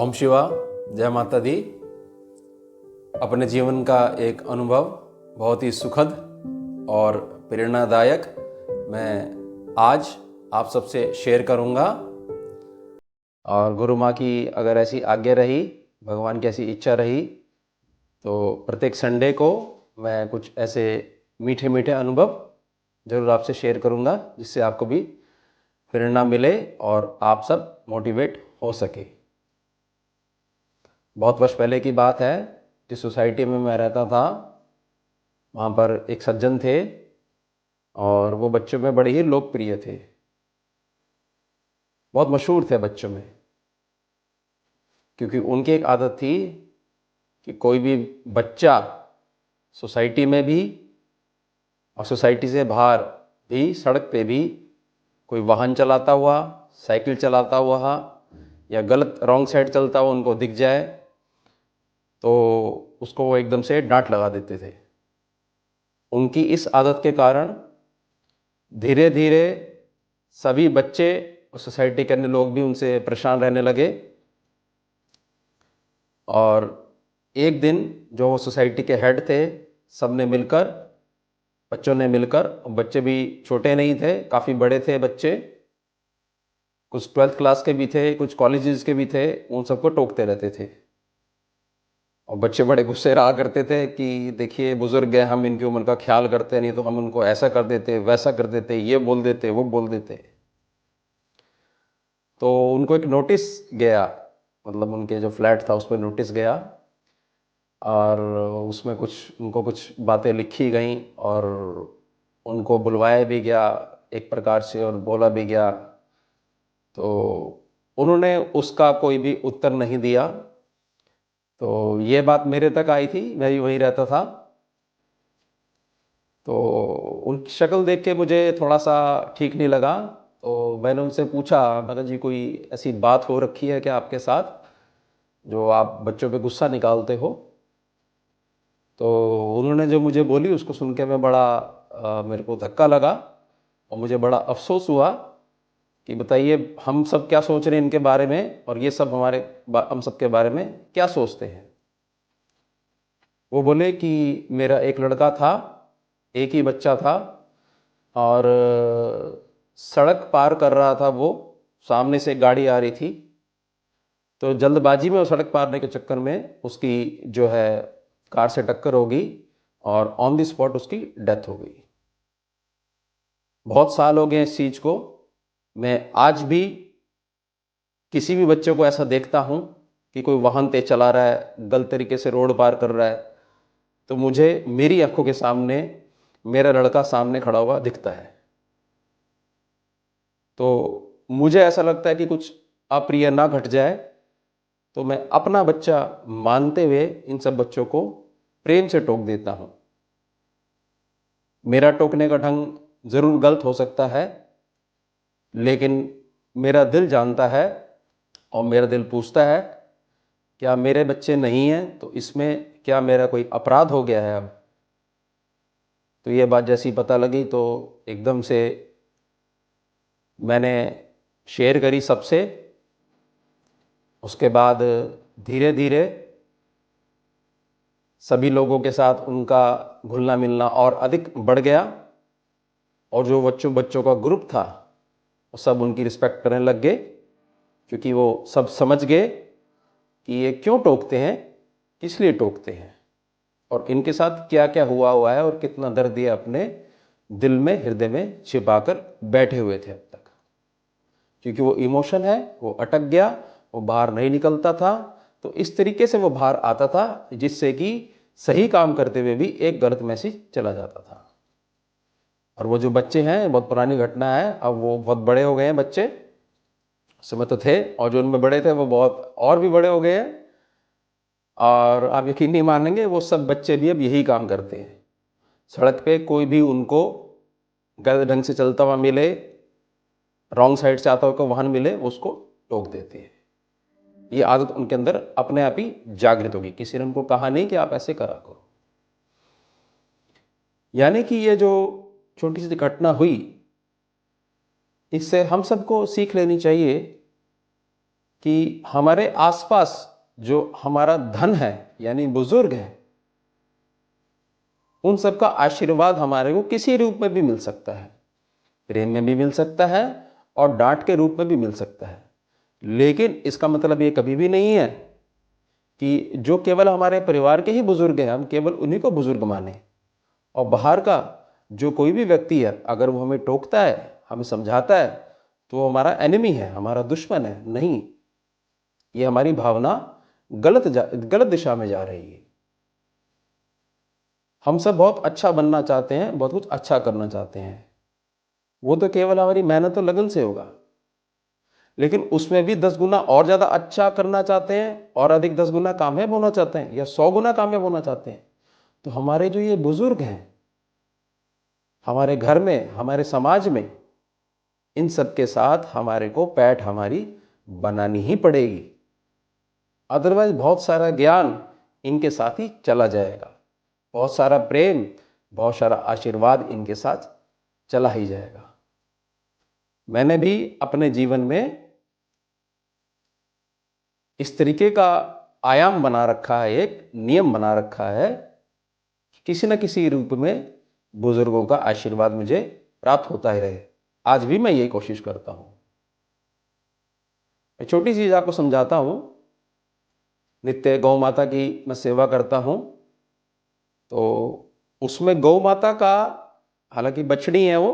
ओम शिवा, जय माता दी। अपने जीवन का एक अनुभव बहुत ही सुखद और प्रेरणादायक मैं आज आप सबसे शेयर करूंगा। और गुरु माँ की अगर ऐसी आज्ञा रही, भगवान की ऐसी इच्छा रही, तो प्रत्येक संडे को मैं कुछ ऐसे मीठे मीठे अनुभव जरूर आपसे शेयर करूंगा, जिससे आपको भी प्रेरणा मिले और आप सब मोटिवेट हो सके। बहुत वर्ष पहले की बात है, जिस सोसाइटी में मैं रहता था वहाँ पर एक सज्जन थे और वो बच्चों में बड़े ही लोकप्रिय थे, बहुत मशहूर थे बच्चों में। क्योंकि उनकी एक आदत थी कि कोई भी बच्चा सोसाइटी में भी और सोसाइटी से बाहर भी, सड़क पे भी कोई वाहन चलाता हुआ, साइकिल चलाता हुआ या गलत रॉन्ग साइड चलता हुआ उनको दिख जाए तो उसको वो एकदम से डांट लगा देते थे। उनकी इस आदत के कारण धीरे धीरे सभी बच्चे और सोसाइटी के अन्य लोग भी उनसे परेशान रहने लगे। और एक दिन जो सोसाइटी के हेड थे, सब ने मिलकर, बच्चों ने मिलकर, बच्चे भी छोटे नहीं थे, काफ़ी बड़े थे बच्चे, कुछ 12th क्लास के भी थे, कुछ कॉलेजेस के भी थे, उन सबको टोकते रहते थे। और बच्चे बड़े गुस्से रहा करते थे कि देखिए बुजुर्ग हैं, हम इनकी उम्र का ख्याल करते नहीं तो हम उनको ऐसा कर देते, वैसा कर देते, ये बोल देते, वो बोल देते। तो उनको एक नोटिस गया, मतलब उनके जो फ्लैट था उस पर नोटिस गया और उसमें उनको कुछ बातें लिखी गई और उनको बुलवाया भी गया एक प्रकार से और बोला भी गया। तो उन्होंने उसका कोई भी उत्तर नहीं दिया। तो ये बात मेरे तक आई थी, मैं भी वहीं रहता था। तो उनकी शक्ल देख के मुझे थोड़ा सा ठीक नहीं लगा। तो मैंने उनसे पूछा, मैंने जी कोई ऐसी बात हो रखी है क्या आपके साथ जो आप बच्चों पे गुस्सा निकालते हो? तो उन्होंने जो मुझे बोली उसको सुन के मैं बड़ा मेरे को धक्का लगा और मुझे बड़ा अफसोस हुआ कि बताइए हम सब क्या सोच रहे हैं इनके बारे में और ये सब हम सब के बारे में क्या सोचते हैं। वो बोले कि मेरा एक लड़का था, एक ही बच्चा था और सड़क पार कर रहा था, वो सामने से एक गाड़ी आ रही थी। तो जल्दबाजी में वो सड़क पारने के चक्कर में उसकी जो है कार से टक्कर हो गई और ऑन द स्पॉट उसकी डेथ हो गई। बहुत साल हो गए इस चीज़ को। मैं आज भी किसी भी बच्चे को ऐसा देखता हूँ कि कोई वाहन तेज चला रहा है, गलत तरीके से रोड पार कर रहा है, तो मुझे मेरी आंखों के सामने मेरा लड़का सामने खड़ा हुआ दिखता है। तो मुझे ऐसा लगता है कि कुछ अप्रिय ना घट जाए, तो मैं अपना बच्चा मानते हुए इन सब बच्चों को प्रेम से टोक देता हूँ। मेरा टोकने का ढंग ज़रूर गलत हो सकता है, लेकिन मेरा दिल जानता है और मेरा दिल पूछता है क्या मेरे बच्चे नहीं हैं तो इसमें क्या मेरा कोई अपराध हो गया है अब? तो ये बात जैसी पता लगी तो एकदम से मैंने शेयर करी सबसे। उसके बाद धीरे धीरे सभी लोगों के साथ उनका घुलना मिलना और अधिक बढ़ गया और जो बच्चों का ग्रुप था वो सब उनकी रिस्पेक्ट करने लग गए, क्योंकि वो सब समझ गए कि ये क्यों टोकते हैं, किस लिए टोकते हैं और इनके साथ क्या क्या हुआ है और कितना दर्द ये अपने दिल में, हृदय में छिपाकर बैठे हुए थे अब तक। क्योंकि वो इमोशन है, वो अटक गया, वो बाहर नहीं निकलता था। तो इस तरीके से वो बाहर आता था जिससे कि सही काम करते हुए भी एक गलत मैसेज चला जाता था। और वो जो बच्चे हैं, बहुत पुरानी घटना है, अब वो बहुत बड़े हो गए हैं बच्चे, उस समय तो थे, और जो उनमें बड़े थे वो बहुत और भी बड़े हो गए हैं। और आप यकीन नहीं मानेंगे, वो सब बच्चे भी अब यही काम करते हैं। सड़क पे कोई भी उनको गलत ढंग से चलता हुआ मिले, रॉन्ग साइड से आता हुआ वाहन मिले, उसको टोक देते हैं। ये आदत उनके अंदर अपने आप ही जागृत होगी, किसी ने उनको कहा नहीं कि आप ऐसे करा करो। यानी कि ये जो छोटी सी घटना हुई, इससे हम सबको सीख लेनी चाहिए कि हमारे आसपास जो हमारा धन है यानी बुजुर्ग हैं, उन सबका आशीर्वाद हमारे को किसी रूप में भी मिल सकता है, प्रेम में भी मिल सकता है और डांट के रूप में भी मिल सकता है। लेकिन इसका मतलब ये कभी भी नहीं है कि जो केवल हमारे परिवार के ही बुजुर्ग हैं हम केवल उन्हीं को बुजुर्ग माने, और बाहर का जो कोई भी व्यक्ति है अगर वो हमें टोकता है, हमें समझाता है, तो वो हमारा एनिमी है, हमारा दुश्मन है। नहीं, ये हमारी भावना गलत दिशा में जा रही है। हम सब बहुत अच्छा बनना चाहते हैं, बहुत कुछ अच्छा करना चाहते हैं, वो तो केवल हमारी मेहनत और लगन से होगा। लेकिन उसमें भी 10 गुना और ज़्यादा अच्छा करना चाहते हैं और अधिक 10 गुना कामयाब होना चाहते हैं या 100 गुना कामयाब होना चाहते हैं, तो हमारे जो ये बुजुर्ग हैं हमारे घर में, हमारे समाज में, इन सब के साथ हमारे को पैठ हमारी बनानी ही पड़ेगी। अदरवाइज बहुत सारा ज्ञान इनके साथ ही चला जाएगा, बहुत सारा प्रेम, बहुत सारा आशीर्वाद इनके साथ चला ही जाएगा। मैंने भी अपने जीवन में इस तरीके का आयाम बना रखा है, एक नियम बना रखा है, किसी न किसी रूप में बुजुर्गों का आशीर्वाद मुझे प्राप्त होता ही रहे। आज भी मैं यही कोशिश करता हूँ। मैं छोटी चीज़ आपको समझाता हूँ। नित्य गौ माता की मैं सेवा करता हूँ, तो उसमें गौ माता का, हालांकि बछड़ी है वो,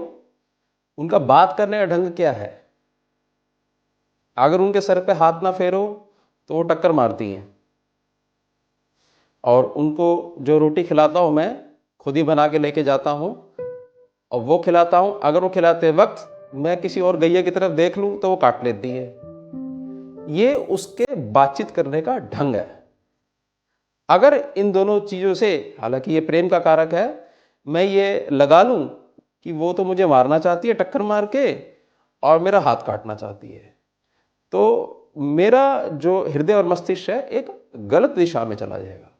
उनका बात करने का ढंग क्या है, अगर उनके सर पे हाथ ना फेरो तो वो टक्कर मारती हैं। और उनको जो रोटी खिलाता हूँ मैं खुद ही बना के लेके जाता हूँ और वो खिलाता हूँ। अगर वो खिलाते वक्त मैं किसी और गैया की तरफ देख लूँ तो वो काट लेती है। ये उसके बातचीत करने का ढंग है। अगर इन दोनों चीज़ों से, हालांकि ये प्रेम का कारक है, मैं ये लगा लूँ कि वो तो मुझे मारना चाहती है टक्कर मार के और मेरा हाथ काटना चाहती है, तो मेरा जो हृदय और मस्तिष्क है एक गलत दिशा में चला जाएगा।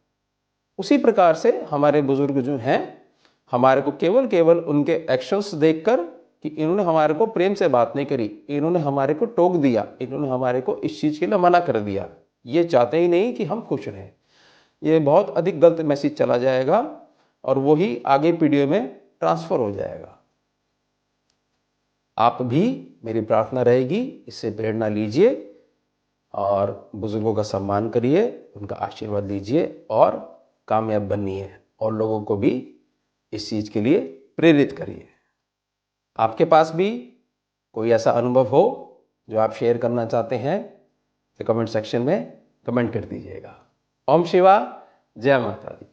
उसी प्रकार से हमारे बुजुर्ग जो हैं, हमारे को केवल उनके एक्शंस देखकर कि इन्होंने हमारे को प्रेम से बात नहीं करी, इन्होंने हमारे को टोक दिया, इन्होंने हमारे को इस चीज़ के लिए मना कर दिया, ये चाहते ही नहीं कि हम खुश रहें, ये बहुत अधिक गलत मैसेज चला जाएगा और वही आगे पीढ़ियों में ट्रांसफ़र हो जाएगा। आप भी, मेरी प्रार्थना रहेगी, इससे प्रेरणा लीजिए और बुजुर्गों का सम्मान करिए, उनका आशीर्वाद लीजिए और कामयाब बनिए और लोगों को भी इस चीज़ के लिए प्रेरित करिए। आपके पास भी कोई ऐसा अनुभव हो जो आप शेयर करना चाहते हैं तो कमेंट सेक्शन में कमेंट कर दीजिएगा। ओम शिवा, जय माता दी।